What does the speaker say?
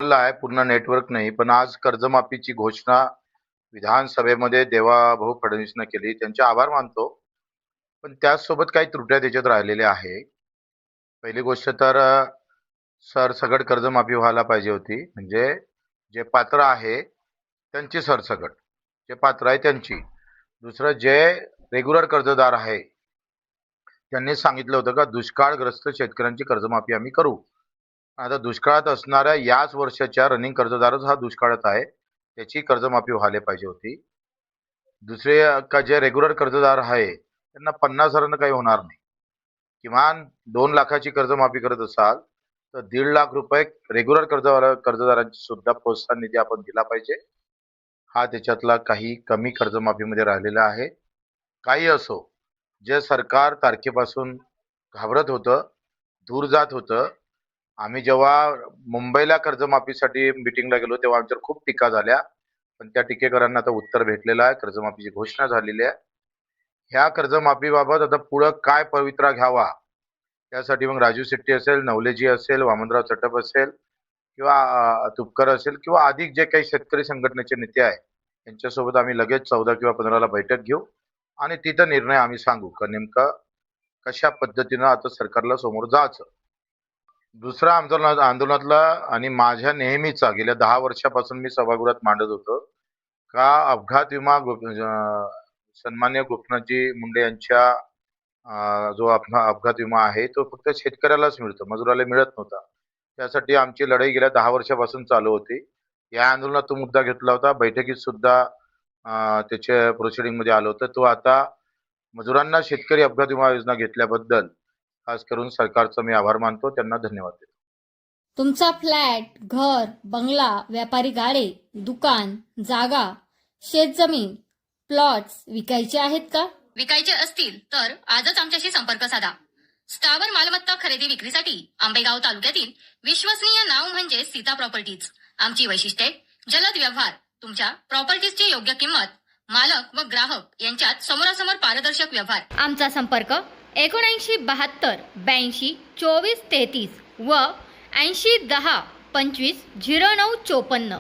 चालला आहे, पूर्ण नेटवर्क नाही. पण आज कर्जमाफीची घोषणा विधानसभेमध्ये देवाभाऊ फडणवीसनं केली. त्यांचे आभार मानतो. पण त्याचसोबत काही त्रुट्या त्याच्यात राहिलेल्या आहे. पहिली गोष्ट तर सरसकट कर्जमाफी व्हायला पाहिजे होती. म्हणजे जे पात्र आहे त्यांची सरसकट, जे पात्र आहे त्यांची. दुसरं, जे रेग्युलर कर्जदार आहे त्यांनी सांगितलं होतं का दुष्काळग्रस्त शेतकऱ्यांची कर्जमाफी आम्ही करू. आता दुष्काळात असणाऱ्या याच वर्षाच्या रनिंग कर्जदारच हा दुष्काळात आहे, त्याची कर्जमाफी व्हायला पाहिजे होती. दुसरे का जे रेग्युलर कर्जदार आहे त्यांना 50,000 काही होणार नाही. किमान 2 लाखाची कर्जमाफी करत असाल तर 1.5 लाख रुपये रेग्युलर कर्जदारांची सुद्धा प्रोत्साहन निधी आपण दिला पाहिजे. हा त्याच्यातला काही कमी कर्जमाफीमध्ये राहिलेला आहे. काही असो, जे सरकार तारखेपासून घाबरत होतं, दूर जात होतं. आम्ही जेव्हा मुंबईला कर्जमाफीसाठी मिटिंगला गेलो तेव्हा आमच्यावर खूप टीका झाल्या. पण त्या टीकेकरांना आता उत्तर भेटलेलं आहे. कर्जमाफीची घोषणा झालेली आहे. ह्या कर्जमाफीबाबत आता पुढं काय पवित्रा घ्यावा, त्यासाठी मग राजू शेट्टी असेल, नवलेजी असेल, वामनराव चटप असेल किंवा तुपकर असेल किंवा अधिक जे काही शेतकरी संघटनेचे नेते आहे त्यांच्यासोबत आम्ही लगेच 14 किंवा 15ला बैठक घेऊ आणि तिथं निर्णय आम्ही सांगू का नेमकं कशा पद्धतीनं आता सरकारला समोर जायचं. दुसरा आंदोलनातला आणि माझ्या नेहमीचा गेल्या 10 वर्षापासून मी सभागृहात मांडत होतो का अपघात विमा सन्मान्य गोपीनाथजी मुंडे यांच्या जो अपघात विमा आहे तो फक्त शेतकऱ्यालाच मिळतो, मजुराला मिळत नव्हता. त्यासाठी आमची लढाई गेल्या 10 वर्षापासून चालू होती. या आंदोलनात तो मुद्दा घेतला होता. बैठकीत सुद्धा त्याच्या प्रोसिडिंग मध्ये आलं होतं. तो आता मजुरांना शेतकरी अपघात विमा योजना घेतल्याबद्दल खास करून सरकारचा मी आभार मानतो. त्यांना धन्यवाद देतो. तुमचा फ्लॅट, घर, बंगला, व्यापारी गाडे, दुकान, जागा, शेतजमीन, प्लॉट्स विकायचे आहेत का? विकायचे असतील तर आजच आमच्याशी संपर्क साधा. स्थावर मालमत्ता खरेदी विक्रीसाठी आंबेगाव तालुक्यातील विश्वसनीय नाव म्हणजे सीता प्रॉपर्टीज. आमची वैशिष्ट्ये: जलद व्यवहार, तुमच्या प्रॉपर्टीजची योग्य किंमत, मालक व ग्राहक यांच्यात समोरासमोर पारदर्शक व्यवहार. आमचा संपर्क 7972 82 24 33 व 80 10 25 09 54.